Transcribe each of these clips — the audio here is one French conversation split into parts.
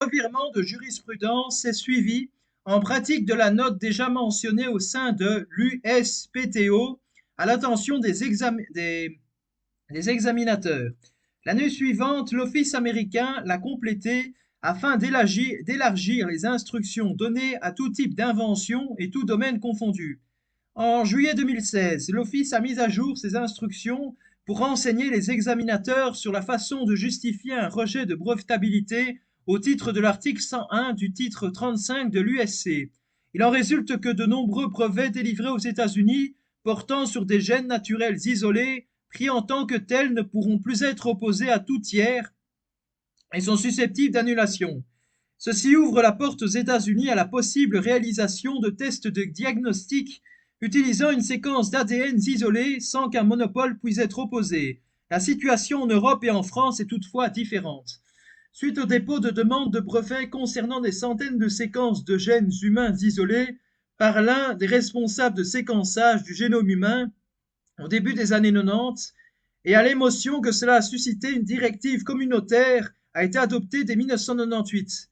revirement de jurisprudence s'est suivi en pratique de la note déjà mentionnée au sein de l'USPTO à l'attention des examinateurs. L'année suivante, l'Office américain l'a complété afin d'élargir les instructions données à tout type d'invention et tout domaine confondu. En juillet 2016, l'Office a mis à jour ses instructions pour renseigner les examinateurs sur la façon de justifier un rejet de brevetabilité au titre de l'article 101 du titre 35 de l'USC. Il en résulte que de nombreux brevets délivrés aux États-Unis portant sur des gènes naturels isolés, pris en tant que tels, ne pourront plus être opposés à tout tiers et sont susceptibles d'annulation. Ceci ouvre la porte aux États-Unis à la possible réalisation de tests de diagnostic utilisant une séquence d'ADN isolée sans qu'un monopole puisse être opposé. La situation en Europe et en France est toutefois différente. Suite au dépôt de demandes de brevets concernant des centaines de séquences de gènes humains isolés par l'un des responsables de séquençage du génome humain au début des années 90, et à l'émotion que cela a suscité, une directive communautaire a été adoptée dès 1998.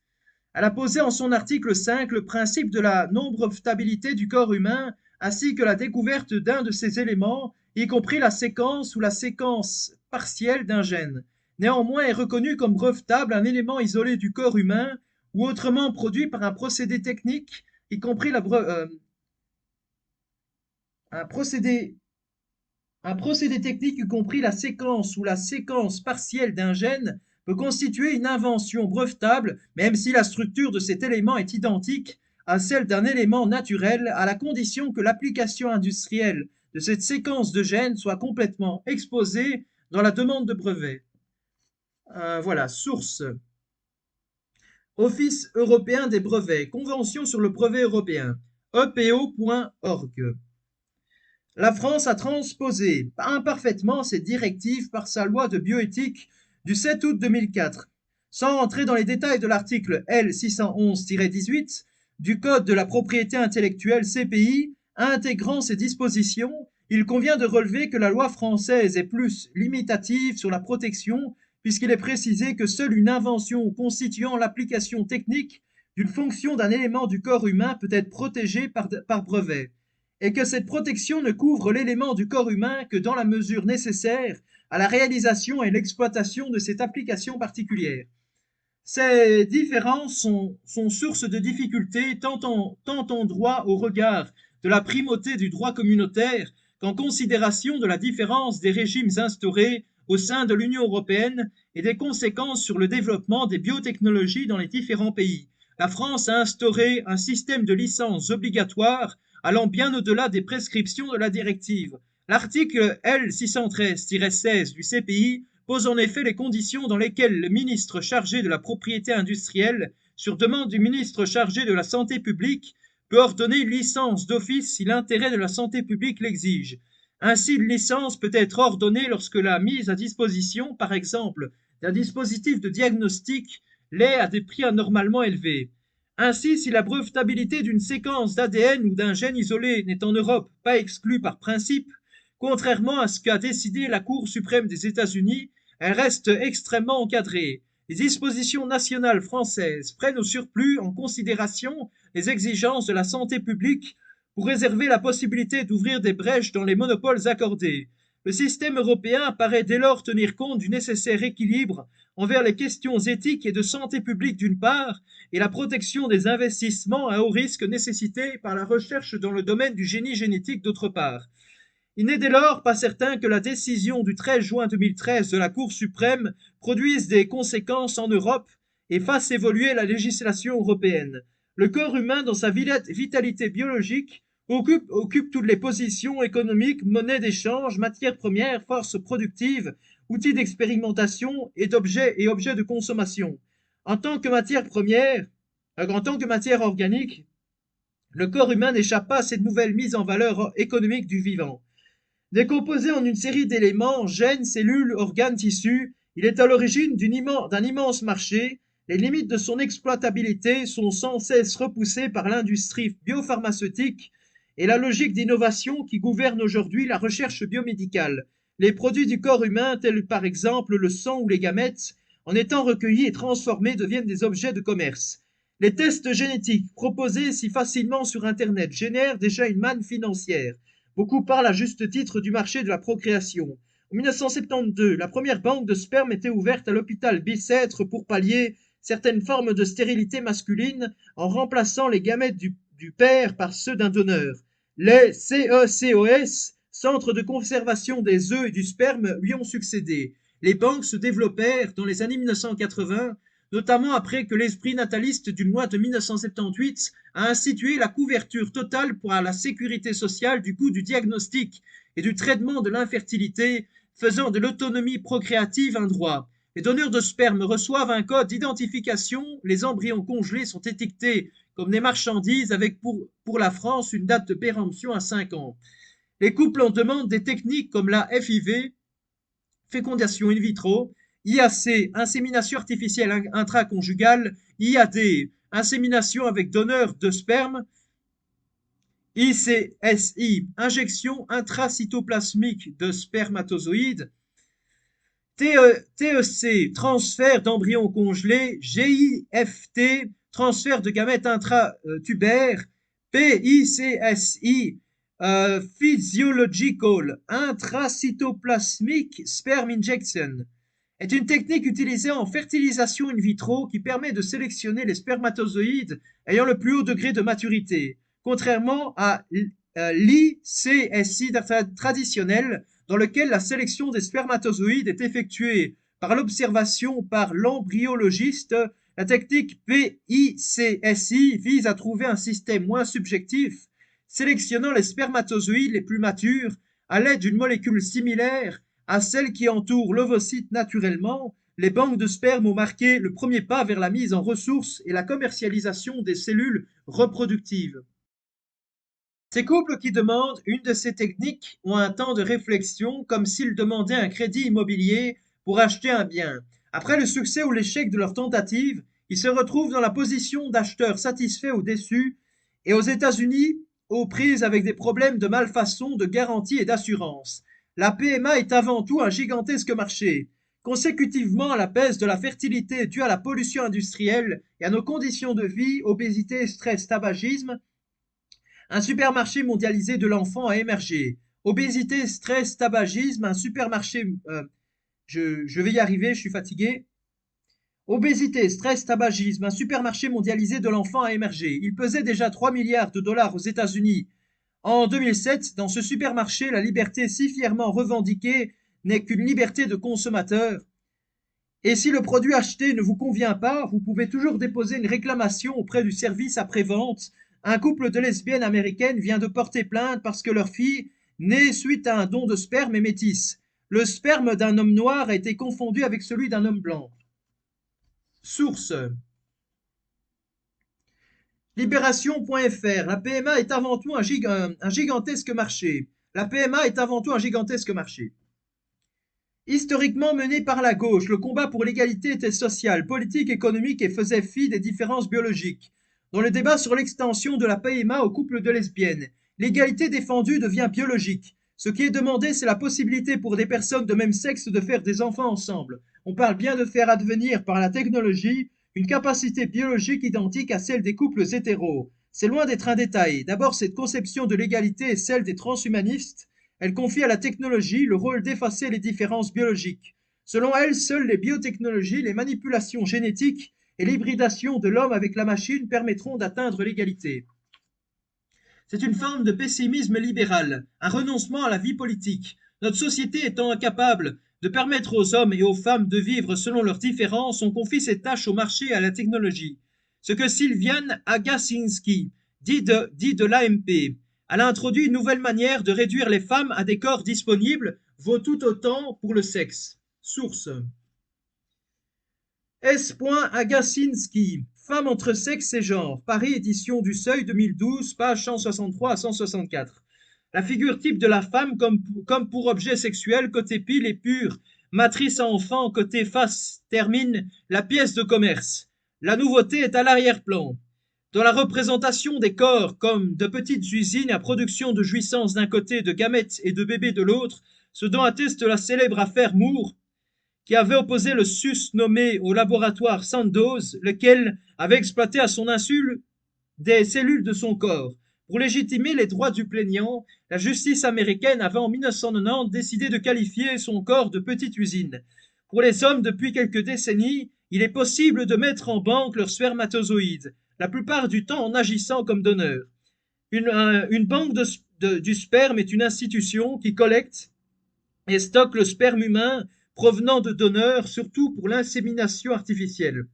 Elle a posé en son article 5 le principe de la non-brevetabilité du corps humain ainsi que la découverte d'un de ses éléments, y compris la séquence ou la séquence partielle d'un gène. Néanmoins est reconnu comme brevetable un élément isolé du corps humain ou autrement produit par un procédé technique, y compris un procédé technique, y compris la séquence ou la séquence partielle d'un gène, peut constituer une invention brevetable, même si la structure de cet élément est identique à celle d'un élément naturel, à la condition que l'application industrielle de cette séquence de gènes soit complètement exposée dans la demande de brevet. Voilà, source. Office européen des brevets, Convention sur le brevet européen, epo.org. La France a transposé imparfaitement ces directives par sa loi de bioéthique du 7 août 2004. Sans entrer dans les détails de l'article L611-18 du Code de la propriété intellectuelle CPI intégrant ces dispositions, il convient de relever que la loi française est plus limitative sur la protection puisqu'il est précisé que seule une invention constituant l'application technique d'une fonction d'un élément du corps humain peut être protégée par brevet, et que cette protection ne couvre l'élément du corps humain que dans la mesure nécessaire à la réalisation et l'exploitation de cette application particulière. Ces différences sont source de difficultés tant en droit au regard de la primauté du droit communautaire qu'en considération de la différence des régimes instaurés au sein de l'Union européenne et des conséquences sur le développement des biotechnologies dans les différents pays. La France a instauré un système de licences obligatoires allant bien au-delà des prescriptions de la directive. L'article L613-16 du CPI pose en effet les conditions dans lesquelles le ministre chargé de la propriété industrielle, sur demande du ministre chargé de la santé publique, peut ordonner une licence d'office si l'intérêt de la santé publique l'exige. Ainsi, une licence peut être ordonnée lorsque la mise à disposition, par exemple, d'un dispositif de diagnostic l'est à des prix anormalement élevés. Ainsi, si la brevetabilité d'une séquence d'ADN ou d'un gène isolé n'est en Europe pas exclue par principe, contrairement à ce qu'a décidé la Cour suprême des États-Unis, elle reste extrêmement encadrée. Les dispositions nationales françaises prennent au surplus en considération les exigences de la santé publique pour réserver la possibilité d'ouvrir des brèches dans les monopoles accordés. Le système européen paraît dès lors tenir compte du nécessaire équilibre envers les questions éthiques et de santé publique d'une part, et la protection des investissements à haut risque nécessités par la recherche dans le domaine du génie génétique d'autre part. Il n'est dès lors pas certain que la décision du 13 juin 2013 de la Cour suprême produise des conséquences en Europe et fasse évoluer la législation européenne. Le corps humain, dans sa vitalité biologique, occupe toutes les positions économiques, monnaie d'échange, matières premières, force productive, outils d'expérimentation et objets de consommation. En tant que matière première, en tant que matière organique, le corps humain n'échappe pas à cette nouvelle mise en valeur économique du vivant. Décomposé en une série d'éléments, gènes, cellules, organes, tissus, il est à l'origine d'un immense marché. Les limites de son exploitabilité sont sans cesse repoussées par l'industrie biopharmaceutique et la logique d'innovation qui gouverne aujourd'hui la recherche biomédicale. Les produits du corps humain, tels par exemple le sang ou les gamètes, en étant recueillis et transformés, deviennent des objets de commerce. Les tests génétiques proposés si facilement sur Internet génèrent déjà une manne financière. Beaucoup parlent à juste titre du marché de la procréation. En 1972, la première banque de sperme était ouverte à l'hôpital Bicêtre pour pallier certaines formes de stérilité masculine en remplaçant les gamètes du père par ceux d'un donneur. Les CECOS, Centres de conservation des œufs et du sperme, lui ont succédé. Les banques se développèrent dans les années 1980, notamment après que l'esprit nataliste d'une loi de 1978 a institué la couverture totale pour la sécurité sociale du coût du diagnostic et du traitement de l'infertilité, faisant de l'autonomie procréative un droit. Les donneurs de sperme reçoivent un code d'identification, les embryons congelés sont étiquetés comme des marchandises avec pour la France une date de péremption à 5 ans. Les couples en demandent des techniques comme la FIV, fécondation in vitro, IAC, insémination artificielle intraconjugale, IAD, insémination avec donneur de sperme, ICSI, injection intracytoplasmique de spermatozoïdes, TEC, transfert d'embryons congelés, GIFT, transfert de gamètes intratubaires, PICSI, Physiological Intracytoplasmic Sperm Injection, est une technique utilisée en fertilisation in vitro qui permet de sélectionner les spermatozoïdes ayant le plus haut degré de maturité, contrairement à l'ICSI traditionnel, dans lequel la sélection des spermatozoïdes est effectuée par l'observation par l'embryologiste. La technique PICSI vise à trouver un système moins subjectif, sélectionnant les spermatozoïdes les plus matures à l'aide d'une molécule similaire à celle qui entoure l'ovocyte naturellement. Les banques de sperme ont marqué le premier pas vers la mise en ressources et la commercialisation des cellules reproductives. Ces couples qui demandent une de ces techniques ont un temps de réflexion comme s'ils demandaient un crédit immobilier pour acheter un bien. Après le succès ou l'échec de leur tentative, ils se retrouvent dans la position d'acheteurs satisfaits ou déçus et aux États-Unis, aux prises avec des problèmes de malfaçon, de garantie et d'assurance. La PMA est avant tout un gigantesque marché. Consécutivement à la baisse de la fertilité due à la pollution industrielle et à nos conditions de vie, obésité, stress, tabagisme, un supermarché mondialisé de l'enfant a émergé. Obésité, stress, tabagisme, un supermarché... je vais y arriver, je suis fatigué. Obésité, stress, tabagisme, un supermarché mondialisé de l'enfant a émergé. Il pesait déjà 3 milliards de dollars aux États-Unis. En 2007, dans ce supermarché, la liberté si fièrement revendiquée n'est qu'une liberté de consommateur. Et si le produit acheté ne vous convient pas, vous pouvez toujours déposer une réclamation auprès du service après-vente. Un couple de lesbiennes américaines vient de porter plainte parce que leur fille, née suite à un don de sperme, est métisse. Le sperme d'un homme noir a été confondu avec celui d'un homme blanc. Source. Libération.fr. La PMA est avant tout un gigantesque marché. La PMA est avant tout un gigantesque marché. Historiquement mené par la gauche, le combat pour l'égalité était social, politique, économique et faisait fi des différences biologiques. Dans le débat sur l'extension de la PMA aux couples de lesbiennes, l'égalité défendue devient biologique. Ce qui est demandé, c'est la possibilité pour des personnes de même sexe de faire des enfants ensemble. On parle bien de faire advenir par la technologie une capacité biologique identique à celle des couples hétéros. C'est loin d'être un détail. D'abord, cette conception de l'égalité est celle des transhumanistes. Elle confie à la technologie le rôle d'effacer les différences biologiques. Selon elle, seules les biotechnologies, les manipulations génétiques et l'hybridation de l'homme avec la machine permettront d'atteindre l'égalité. C'est une forme de pessimisme libéral, un renoncement à la vie politique. Notre société étant incapable de permettre aux hommes et aux femmes de vivre selon leurs différences, on confie ces tâches au marché et à la technologie. Ce que Sylviane Agacinski dit de l'AMP. Elle a introduit une nouvelle manière de réduire les femmes à des corps disponibles, vaut tout autant pour le sexe. Source. S. Agacinski, Femmes entre sexe et genre, Paris, édition du Seuil 2012, page 163 à 164. La figure type de la femme comme pour objet sexuel, côté pile et pur, matrice à enfant, côté face, termine la pièce de commerce. La nouveauté est à l'arrière-plan. Dans la représentation des corps comme de petites usines à production de jouissance d'un côté, de gamètes et de bébés de l'autre, ce dont atteste la célèbre affaire Moore, qui avait opposé le sus-nommé au laboratoire Sandoz, lequel avait exploité à son insu des cellules de son corps. Pour légitimer les droits du plaignant, la justice américaine avait en 1990 décidé de qualifier son corps de petite usine. Pour les hommes, depuis quelques décennies, il est possible de mettre en banque leurs spermatozoïdes, la plupart du temps en agissant comme donneur. Une banque du sperme est une institution qui collecte et stocke le sperme humain provenant de donneurs, surtout pour l'insémination artificielle.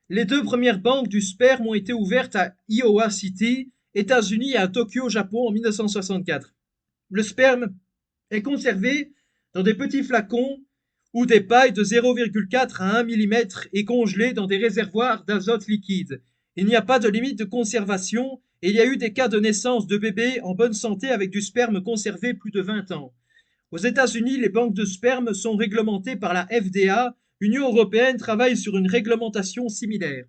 Les deux premières banques du sperme ont été ouvertes à Iowa City, États-Unis et à Tokyo, Japon en 1964. Le sperme est conservé dans des petits flacons ou des pailles de 0,4 à 1 mm et congelé dans des réservoirs d'azote liquide. Il n'y a pas de limite de conservation et il y a eu des cas de naissance de bébés en bonne santé avec du sperme conservé plus de 20 ans. Aux États-Unis, les banques de sperme sont réglementées par la FDA. L'Union européenne travaille sur une réglementation similaire.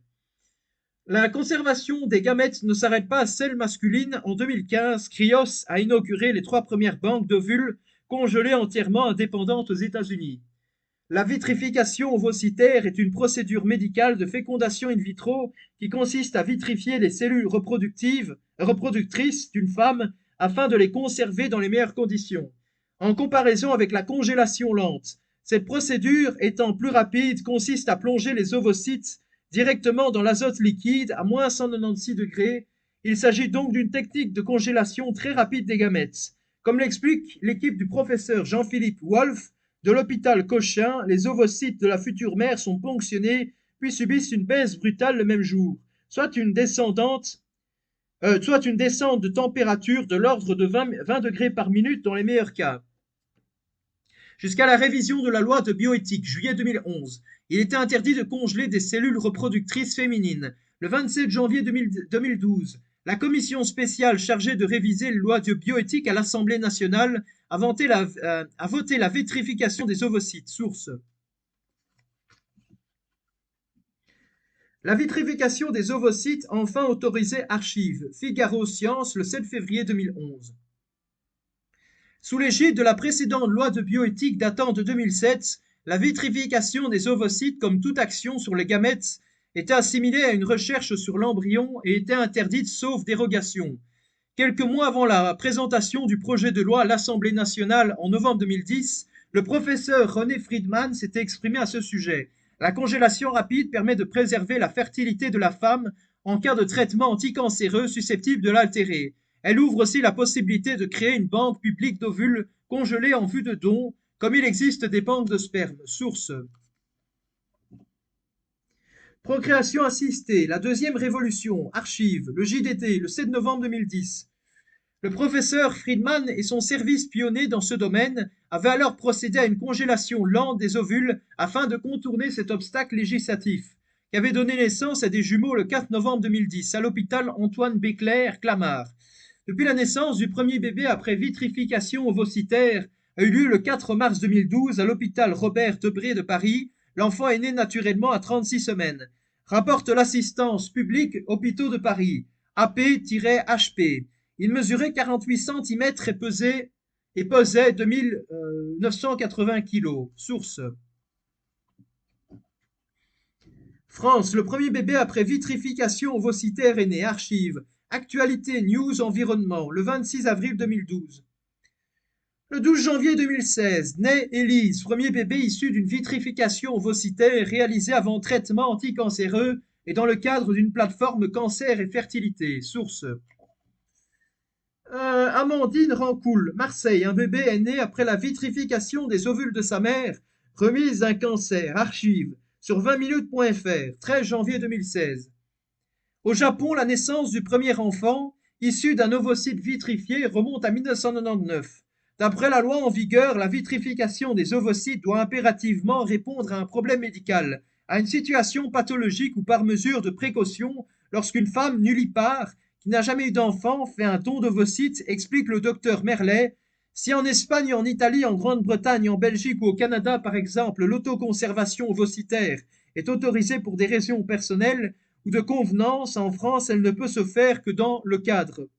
La conservation des gamètes ne s'arrête pas à celle masculine. En 2015, Cryos a inauguré les 3 premières banques d'ovules congelées entièrement indépendantes aux États-Unis. La vitrification ovocytaire est une procédure médicale de fécondation in vitro qui consiste à vitrifier les cellules reproductrices d'une femme afin de les conserver dans les meilleures conditions. En comparaison avec la congélation lente, cette procédure étant plus rapide consiste à plonger les ovocytes directement dans l'azote liquide à moins 196 degrés. Il s'agit donc d'une technique de congélation très rapide des gamètes. Comme l'explique l'équipe du professeur Jean-Philippe Wolff de l'hôpital Cochin, les ovocytes de la future mère sont ponctionnés puis subissent une baisse brutale le même jour, soit une descente de température de l'ordre de 20 degrés par minute dans les meilleurs cas. Jusqu'à la révision de la loi de bioéthique, juillet 2011, il était interdit de congeler des cellules reproductrices féminines. Le 27 janvier 2012, la commission spéciale chargée de réviser la loi de bioéthique à l'Assemblée nationale a voté la vitrification des ovocytes. Source. La vitrification des ovocytes enfin autorisée. Archive. Figaro Sciences, le 7 février 2011. Sous l'égide de la précédente loi de bioéthique datant de 2007, la vitrification des ovocytes, comme toute action sur les gamètes, était assimilée à une recherche sur l'embryon et était interdite sauf dérogation. Quelques mois avant la présentation du projet de loi à l'Assemblée nationale en novembre 2010, le professeur René Friedman s'était exprimé à ce sujet. La congélation rapide permet de préserver la fertilité de la femme en cas de traitement anticancéreux susceptible de l'altérer. Elle ouvre aussi la possibilité de créer une banque publique d'ovules congelés en vue de don, comme il existe des banques de sperme. Source. Procréation assistée, la deuxième révolution. Archive, le JDD, le 7 novembre 2010. Le professeur Friedman et son service pionnier dans ce domaine avaient alors procédé à une congélation lente des ovules afin de contourner cet obstacle législatif, qui avait donné naissance à des jumeaux le 4 novembre 2010 à l'hôpital Antoine Béclair, Clamart. Depuis la naissance du premier bébé après vitrification ovocytaire a eu lieu le 4 mars 2012 à l'hôpital Robert Debré de Paris, l'enfant est né naturellement à 36 semaines. Rapporte l'assistance publique Hôpitaux de Paris, AP-HP. Il mesurait 48 cm et pesait 2980 kg. Source. France, le premier bébé après vitrification ovocytaire est né. Archive. Actualité News Environnement, le 26 avril 2012. Le 12 janvier 2016, naît Élise, premier bébé issu d'une vitrification ovocytaire réalisée avant traitement anticancéreux et dans le cadre d'une plateforme cancer et fertilité. Source. Amandine Rancoul, Marseille, un bébé est né après la vitrification des ovules de sa mère, remise d'un cancer. Archive sur 20minutes.fr, 13 janvier 2016. Au Japon, la naissance du premier enfant, issu d'un ovocyte vitrifié, remonte à 1999. D'après la loi en vigueur, la vitrification des ovocytes doit impérativement répondre à un problème médical, à une situation pathologique ou par mesure de précaution lorsqu'une femme nullipare qui n'a jamais eu d'enfant fait un don d'ovocytes, explique le docteur Merlet. Si en Espagne, en Italie, en Grande-Bretagne, en Belgique ou au Canada, par exemple, l'autoconservation ovocytaire est autorisée pour des raisons personnelles ou de convenance, en France, elle ne peut se faire que dans le cadre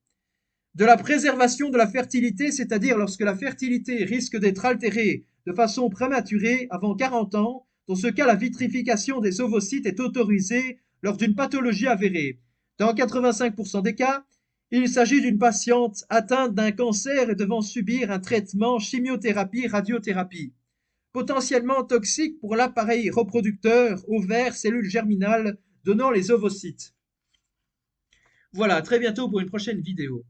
de la préservation de la fertilité, c'est-à-dire lorsque la fertilité risque d'être altérée de façon prématurée avant 40 ans. Dans ce cas, la vitrification des ovocytes est autorisée lors d'une pathologie avérée. Dans 85% des cas, il s'agit d'une patiente atteinte d'un cancer et devant subir un traitement chimiothérapie-radiothérapie, potentiellement toxique pour l'appareil reproducteur, ovaires, cellules germinales donnant les ovocytes. Voilà, à très bientôt pour une prochaine vidéo.